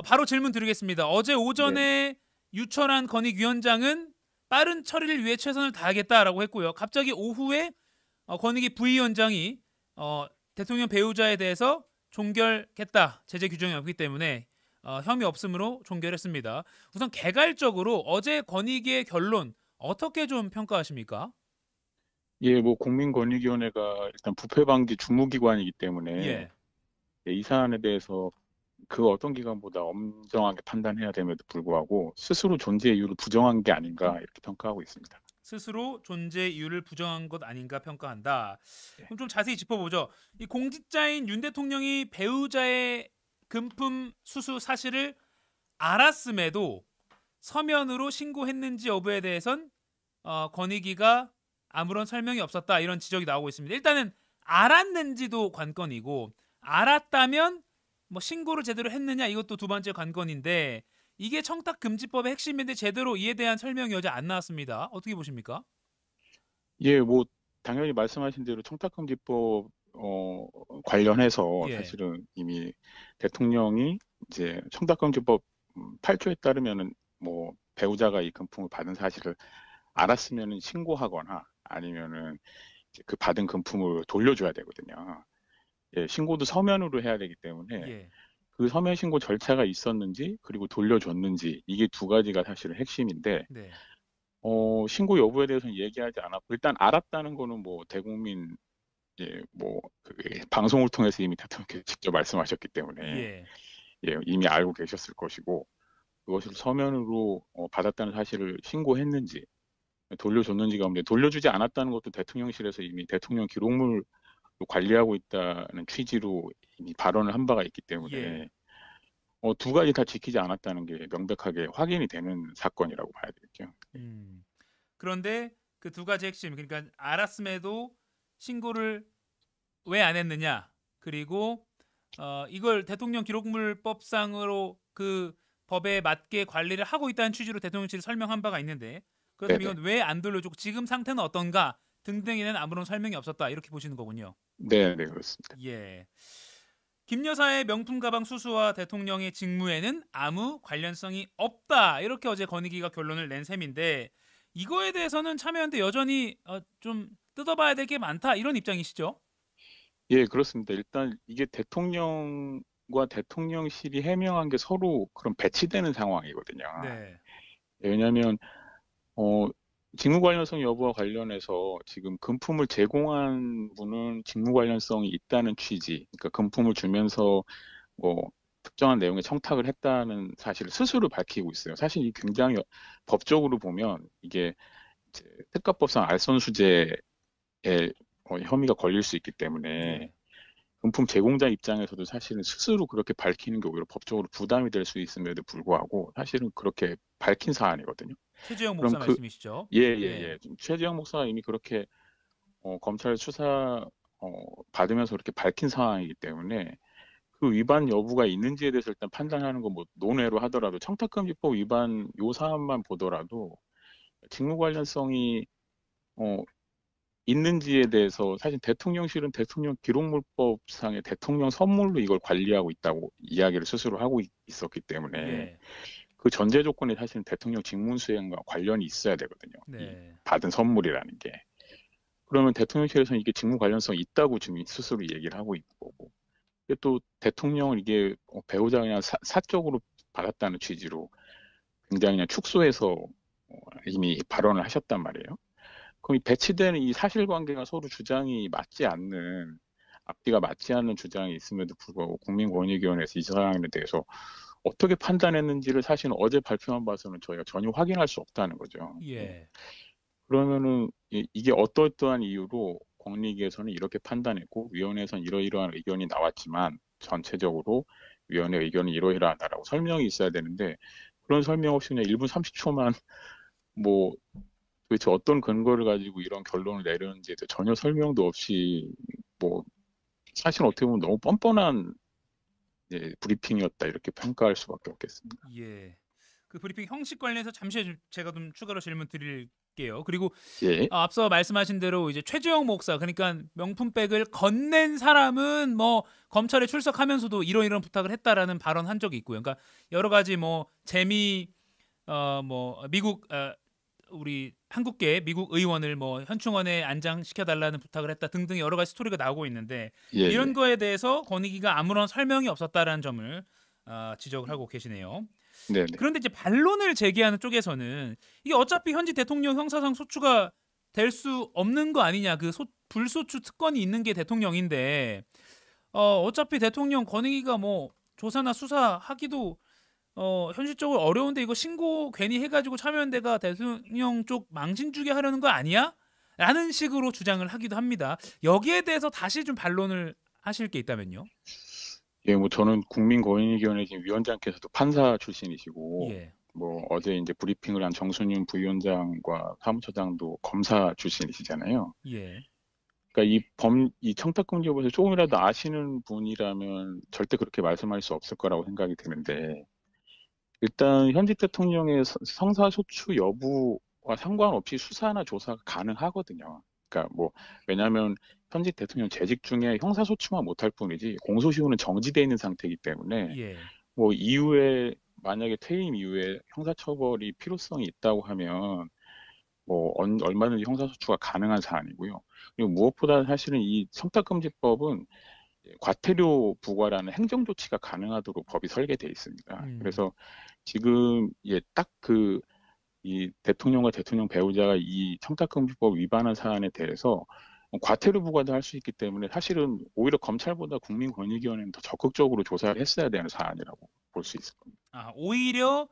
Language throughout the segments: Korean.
바로 질문 드리겠습니다. 어제 네. 오전에 유철한 권익위원장은 빠른 처리를 위해 최선을 다하겠다라고 했고요. 갑자기 오후에 권익위 부위원장이 대통령 배우자에 대해서 종결했다. 제재 규정이 없기 때문에 혐의 없음으로 종결했습니다. 우선 개괄적으로 어제 권익위의 결론 어떻게 좀 평가하십니까? 예, 뭐 국민권익위원회가 일단 부패방지 주무기관이기 때문에 예. 예, 이 사안에 대해서 그 어떤 기관보다 엄정하게 판단해야 됨에도 불구하고 스스로 존재 이유를 부정한 게 아닌가 이렇게 평가하고 있습니다. 스스로 존재 이유를 부정한 것 아닌가 평가한다. 예. 그럼 좀 자세히 짚어보죠. 이 공직자인 윤 대통령이 배우자의 금품 수수 사실을 알았음에도 서면으로 신고했는지 여부에 대해선 권익위가 아무런 설명이 없었다 이런 지적이 나오고 있습니다. 일단은 알았는지도 관건이고 알았다면 뭐 신고를 제대로 했느냐 이것도 두 번째 관건인데 이게 청탁금지법의 핵심인데 제대로 이에 대한 설명이 어제 안 나왔습니다. 어떻게 보십니까? 예, 뭐 당연히 말씀하신 대로 청탁금지법 관련해서 예, 사실은 이미 대통령이 이제 청탁금지법 8조에 따르면은 뭐 배우자가 이 금품을 받은 사실을 알았으면은 신고하거나 아니면은 이제 그 받은 금품을 돌려줘야 되거든요. 예, 신고도 서면으로 해야 되기 때문에 예, 그 서면 신고 절차가 있었는지 그리고 돌려줬는지 이게 두 가지가 사실은 핵심인데 네, 신고 여부에 대해서는 얘기하지 않았고 일단 알았다는 거는 뭐 대국민 그 방송을 통해서 이미 대통령께서 직접 말씀하셨기 때문에 예, 예, 이미 알고 계셨을 것이고 그것을 서면으로 받았다는 사실을 신고했는지 돌려줬는지가 없는데 돌려주지 않았다는 것도 대통령실에서 이미 대통령 기록물 관리하고 있다는 취지로 이미 발언을 한 바가 있기 예. 때문에 두 가지 다 지키지 않았다는 게 명백하게 확인이 되는 사건이라고 봐야 되겠죠. 음. 그런데 그 두 가지 핵심 그러니까 알았음에도 신고를 왜 안 했느냐 그리고 이걸 대통령 기록물법상으로 그 법에 맞게 관리를 하고 있다는 취지로 대통령실이 설명한 바가 있는데 그렇다면 네네. 이건 왜 안 돌려주고 지금 상태는 어떤가 등등에는 아무런 설명이 없었다 이렇게 보시는 거군요. 네네, 그렇습니다. 예. 김 여사의 명품 가방 수수와 대통령의 직무에는 아무 관련성이 없다 이렇게 어제 권익위가 결론을 낸 셈인데 이거에 대해서는 참여연대 여전히 좀 뜯어봐야 될 게 많다 이런 입장이시죠? 예, 그렇습니다. 일단 이게 대통령과 대통령실이 해명한 게 서로 그런 배치되는 상황이거든요. 네. 예, 왜냐하면 어, 직무 관련성 여부와 관련해서 지금 금품을 제공한 분은 직무 관련성이 있다는 취지, 그러니까 금품을 주면서 뭐 특정한 내용의 청탁을 했다는 사실을 스스로 밝히고 있어요. 사실 이 굉장히 법적으로 보면 이게 이제 특가법상 알선수재에 혐의가 걸릴 수 있기 때문에 예. 금품 제공자 입장에서도 사실은 스스로 그렇게 밝히는 게 오히려 법적으로 부담이 될 수 있음에도 불구하고 사실은 그렇게 밝힌 사안이거든요. 최재형 그럼 목사 말씀이시죠? 예, 예, 예. 예. 지금 최재형 목사가 이미 그렇게 검찰 수사 받으면서 그렇게 밝힌 상황이기 때문에 그 위반 여부가 있는지에 대해서 일단 판단하는 건 뭐 논외로 하더라도 청탁금지법 위반 요 사안만 보더라도 직무 관련성이 어, 있는지에 대해서 사실 대통령실은 대통령 기록물법상의 대통령 선물로 이걸 관리하고 있다고 이야기를 스스로 하고 있었기 때문에 예. 그 전제 조건이 사실은 대통령 직무 수행과 관련이 있어야 되거든요. 이 네. 받은 선물이라는 게. 그러면 대통령실에서는 이게 직무 관련성이 있다고 지금 스스로 얘기를 하고 있는 거고. 이게 또 대통령은 이게 배우자가 그냥 사적으로 받았다는 취지로 굉장히 그냥 축소해서 이미 발언을 하셨단 말이에요. 그럼 이 배치되는 이 사실관계가 서로 주장이 맞지 않는 앞뒤가 맞지 않는 주장이 있음에도 불구하고 국민권익위원회에서 이 사안에 대해서 어떻게 판단했는지를 사실은 어제 발표한 바서는 저희가 전혀 확인할 수 없다는 거죠. 예. 예. 그러면은 이게 어떠어떠한 이유로 권익위에서는 이렇게 판단했고 위원회에서는 이러이러한 의견이 나왔지만 전체적으로 위원회 의견은 이러이러하다라고 설명이 있어야 되는데 그런 설명 없이 그냥 1분 30초만 뭐 도대체 어떤 근거를 가지고 이런 결론을 내렸는지에 대해 전혀 설명도 없이 뭐 사실 어떻게 보면 너무 뻔뻔한 브리핑이었다 이렇게 평가할 수밖에 없겠습니다. 예. 그 브리핑 형식 관련해서 잠시 제가 좀 추가로 질문 드릴게요. 그리고 예, 앞서 말씀하신 대로 이제 최재형 목사 그러니까 명품백을 건넨 사람은 뭐 검찰에 출석하면서도 이런 부탁을 했다라는 발언 한 적이 있고요. 그러니까 여러 가지 뭐 재미 뭐 미국 우리 한국계 미국 의원을 뭐 현충원에 안장시켜 달라는 부탁을 했다 등등 여러 가지 스토리가 나오고 있는데 예, 이런 예. 거에 대해서 권익위가 아무런 설명이 없었다라는 점을 지적을 하고 계시네요. 네, 네. 그런데 이제 반론을 제기하는 쪽에서는 이게 어차피 현지 대통령 형사상 소추가 될 수 없는 거 아니냐 그 불소추 특권이 있는 게 대통령인데 어차피 대통령 권익위가 뭐 조사나 수사하기도 현실적으로 어려운데 이거 신고 괜히 해가지고 참여연대가 대통령 쪽 망신 주게 하려는 거 아니야? 라는 식으로 주장을 하기도 합니다. 여기에 대해서 다시 좀 반론을 하실 게 있다면요. 예, 뭐 저는 국민권익위원회 지금 위원장께서도 판사 출신이시고, 예, 뭐 어제 이제 브리핑을 한 정순윤 부위원장과 사무처장도 검사 출신이시잖아요. 예, 그러니까 이 청탁금지에 대해서 조금이라도 아시는 분이라면 절대 그렇게 말씀할 수 없을 거라고 생각이 드는데, 일단 현직 대통령의 성사소추 여부와 상관없이 수사나 조사가 가능하거든요. 그러니까 뭐 왜냐하면 현직 대통령 재직 중에 형사소추만 못할 뿐이지 공소시효는 정지돼 있는 상태이기 때문에 예, 뭐 이후에 만약에 퇴임 이후에 형사처벌이 필요성이 있다고 하면 뭐 얼마든지 형사소추가 가능한 사안이고요. 그리고 무엇보다 사실은 이 청탁금지법은 과태료 부과라는 행정조치가 가능하도록 법이 설계되어 있습니다. 음, 그래서 지금 딱 이 대통령과 대통령 배우자가 이 청탁금지법 위반한 사안에 대해서 과태료 부과도 할 수 있기 때문에 사실은 오히려 검찰보다 국민권익위원회는 더 적극적으로 조사를 했어야 되는 사안이라고 볼 수 있을 겁니다. 오히려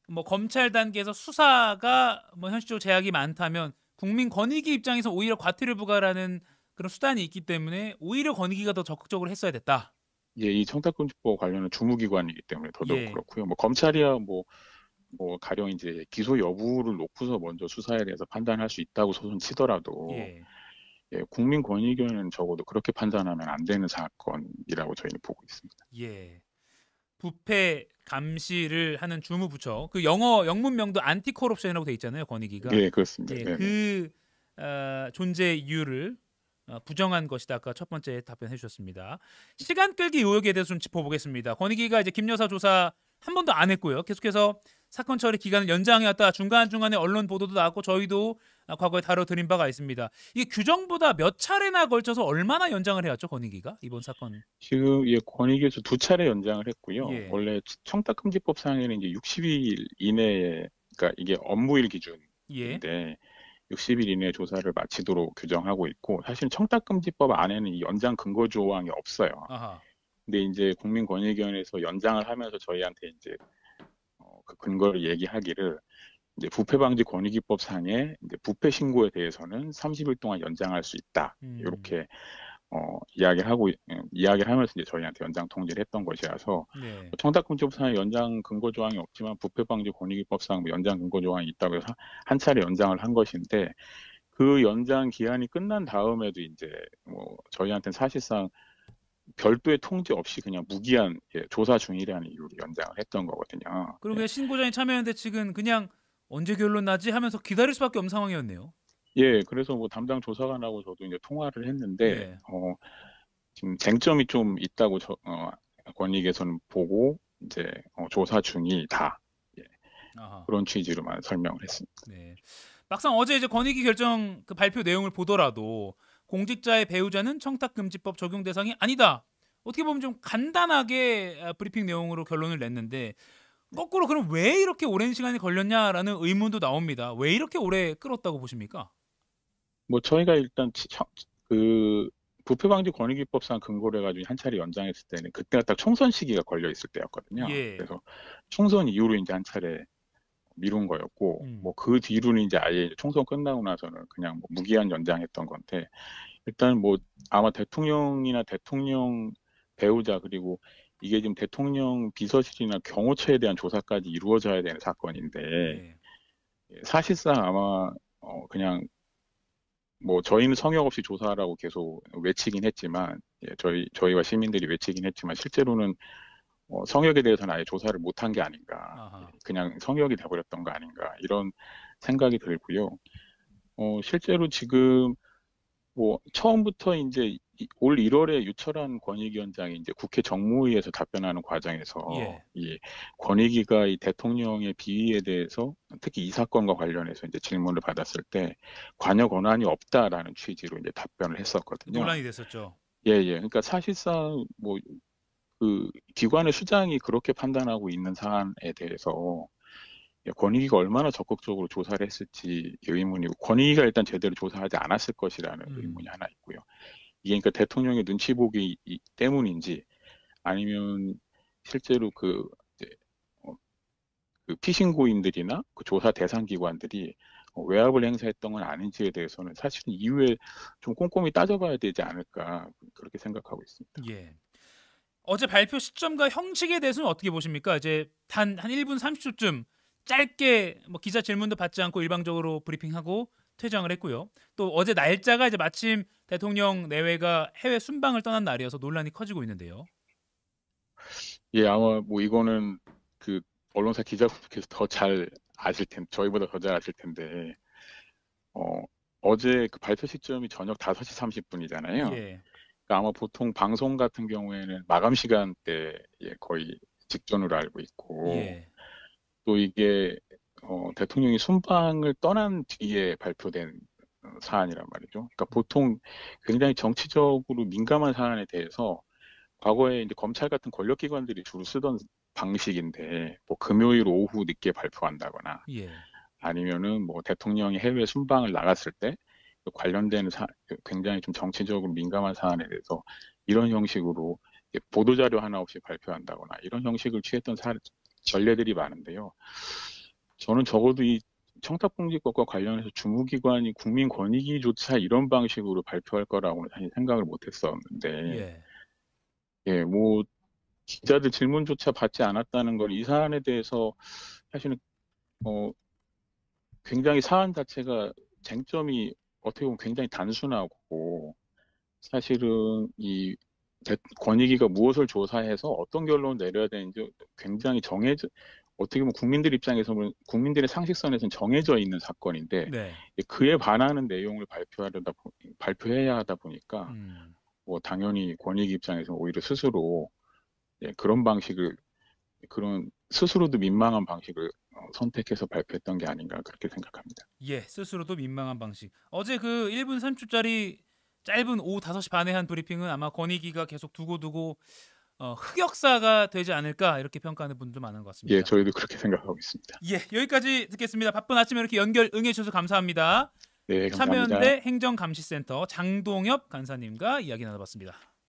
뭐 검찰 단계에서 수사가 뭐 현실적으로 제약이 많다면 국민권익위 입장에서 오히려 과태료 부과라는 그런 수단이 있기 때문에 오히려 권익위가 더 적극적으로 했어야 됐다. 예, 이 청탁금지법 관련은 주무기관이기 때문에 더더욱 예, 그렇고요. 뭐 검찰이야 뭐 가령 이제 기소 여부를 놓고서 먼저 수사에 대해서 판단할 수 있다고 소송 치더라도 예, 예, 국민권익위원회는 적어도 그렇게 판단하면 안 되는 사건이라고 저희는 보고 있습니다. 예. 부패 감시를 하는 주무부처 그 영어 영문명도 안티 코럽션이라고 돼 있잖아요 권익위가 예, 그렇습니다. 예, 네네. 그 존재 이유를 부정한 것이다. 아까 첫 번째 답변해 주셨습니다. 시간 끌기 의혹에 대해서 좀 짚어보겠습니다. 권익위가 이제 김 여사 조사 한 번도 안 했고요. 계속해서 사건 처리 기간을 연장해왔다. 중간중간에 언론 보도도 나왔고 저희도 과거에 다뤄드린 바가 있습니다. 이게 규정보다 몇 차례나 걸쳐서 얼마나 연장을 해왔죠 권익위가 이번 사건? 지금 예, 권익위에서 두 차례 연장을 했고요. 예, 원래 청탁금지법상에는 이제 60일 이내에, 그러니까 이게 업무일 예, 기준인데 60일 이내에 조사를 마치도록 규정하고 있고, 사실 청탁금지법 안에는 이 연장 근거 조항이 없어요. 아하, 근데 이제 국민권익위원회에서 연장을 하면서 저희한테 이제 그 근거를 얘기하기를 이제 부패방지권익위법 상에 이제 부패 신고에 대해서는 30일 동안 연장할 수 있다. 음, 이렇게 이야기를 하면서 이제 저희한테 연장 통지를 했던 것이라서 네, 청탁금지법상에 연장 근거 조항이 없지만 부패방지권익위법상 뭐 연장 근거 조항이 있다고 해서 한 차례 연장을 한 것인데, 그 연장 기한이 끝난 다음에도 이제 뭐 저희한테는 사실상 별도의 통지 없이 그냥 무기한 조사 중이라는 이유로 연장을 했던 거거든요. 그럼 그냥 신고자인 참여연대 측은 그냥 언제 결론 나지 하면서 기다릴 수밖에 없는 상황이었네요. 예, 그래서 뭐 담당 조사관하고 저도 이제 통화를 했는데, 예. 지금 쟁점이 좀 있다고 권익에서는 보고 이제 조사 중이다. 예, 아하. 그런 취지로만 설명을 했습니다. 네. 막상 어제 이제 권익위 결정 그 발표 내용을 보더라도 공직자의 배우자는 청탁금지법 적용 대상이 아니다. 어떻게 보면 좀 간단하게 브리핑 내용으로 결론을 냈는데 거꾸로 그럼 왜 이렇게 오랜 시간이 걸렸냐라는 의문도 나옵니다. 왜 이렇게 오래 끌었다고 보십니까? 뭐 저희가 일단 그 부패방지권익위법상 근거를 해가지고 한 차례 연장했을 때는 그때가 딱 총선 시기가 걸려 있을 때였거든요. 예. 그래서 총선 이후로 이제 한 차례 미룬 거였고, 음. 뭐 그 뒤로는 이제 아예 총선 끝나고 나서는 그냥 뭐 무기한 연장했던 건데, 일단 뭐 아마 대통령이나 대통령 배우자, 그리고 이게 지금 대통령 비서실이나 경호처에 대한 조사까지 이루어져야 되는 사건인데, 예. 사실상 아마 그냥 뭐 저희는 성역 없이 조사하라고 계속 외치긴 했지만, 저희와 시민들이 외치긴 했지만 실제로는 성역에 대해서는 아예 조사를 못한 게 아닌가, 아하. 그냥 성역이 돼버렸던 거 아닌가 이런 생각이 들고요. 실제로 지금 뭐 처음부터 이제 올 1월에 유철한 권익위원장이 이제 국회 정무위에서 답변하는 과정에서 예. 이 권익위가 이 대통령의 비위에 대해서 특히 이 사건과 관련해서 이제 질문을 받았을 때 관여 권한이 없다라는 취지로 이제 답변을 했었거든요. 논란이 됐었죠. 예, 예. 그러니까 사실상 뭐 그 기관의 수장이 그렇게 판단하고 있는 사안에 대해서 권익위가 얼마나 적극적으로 조사를 했을지 의문이고, 권익위가 일단 제대로 조사하지 않았을 것이라는 의문이 하나 있고요. 이게 그러니까 대통령의 눈치 보기 때문인지, 아니면 실제로 이제 그 피신고인들이나 그 조사 대상 기관들이 외압을 행사했던 건 아닌지에 대해서는 사실은 이후에 좀 꼼꼼히 따져봐야 되지 않을까, 그렇게 생각하고 있습니다. 예. 어제 발표 시점과 형식에 대해서는 어떻게 보십니까? 이제 한 1분 30초쯤 짧게 뭐 기자 질문도 받지 않고 일방적으로 브리핑하고 퇴장을 했고요. 또 어제 날짜가 이제 마침 대통령 내외가 해외 순방을 떠난 날이어서 논란이 커지고 있는데요. 예, 아마 뭐 이거는 그 언론사 기자분께서 더 잘 아실 텐데, 저희보다 더 잘 아실 텐데, 어제 그 발표 시점이 저녁 5시 30분이잖아요. 예. 그러니까 아마 보통 방송 같은 경우에는 마감 시간대에 거의 직전으로 알고 있고, 예. 또 이게 대통령이 순방을 떠난 뒤에 발표된 사안이란 말이죠. 그러니까 보통 굉장히 정치적으로 민감한 사안에 대해서 과거에 이제 검찰 같은 권력기관들이 주로 쓰던 방식인데, 뭐 금요일 오후 늦게 발표한다거나, 예. 아니면은 뭐 대통령이 해외 순방을 나갔을 때 관련된 굉장히 좀 정치적으로 민감한 사안에 대해서 이런 형식으로 보도자료 하나 없이 발표한다거나 이런 형식을 취했던 전례들이 많은데요. 저는 적어도 이 청탁공직법과 관련해서 주무기관이 국민권익위조차 이런 방식으로 발표할 거라고는 사실 생각을 못했었는데, 예. 예, 뭐 기자들 질문조차 받지 않았다는 걸, 이 사안에 대해서 사실은 굉장히 사안 자체가 쟁점이 어떻게 보면 굉장히 단순하고, 사실은 이 권익위가 무엇을 조사해서 어떤 결론을 내려야 되는지 굉장히 어떻게 보면 국민들 입장에서는, 국민들의 상식선에서는 정해져 있는 사건인데, 네. 그에 반하는 내용을 발표해야 하다 보니까 뭐 당연히 권익위 입장에서는 오히려 스스로 그런 방식을, 그런 스스로도 민망한 방식을 선택해서 발표했던 게 아닌가, 그렇게 생각합니다. 예. 스스로도 민망한 방식. 어제 그 1분 30초짜리 짧은 오후 5시 반에 한 브리핑은 아마 권익위가 계속 두고 흑역사가 되지 않을까 이렇게 평가하는 분도 많은 것 예, 같습니다. 저희도 그렇게 생각하고 있습니다. 예, 여기까지 듣겠습니다. 바쁜 아침에 이렇게 연결 응해주셔서 감사합니다. 네, 감사합니다. 참여연대 행정감시센터 장동엽 간사님과 이야기 나눠봤습니다.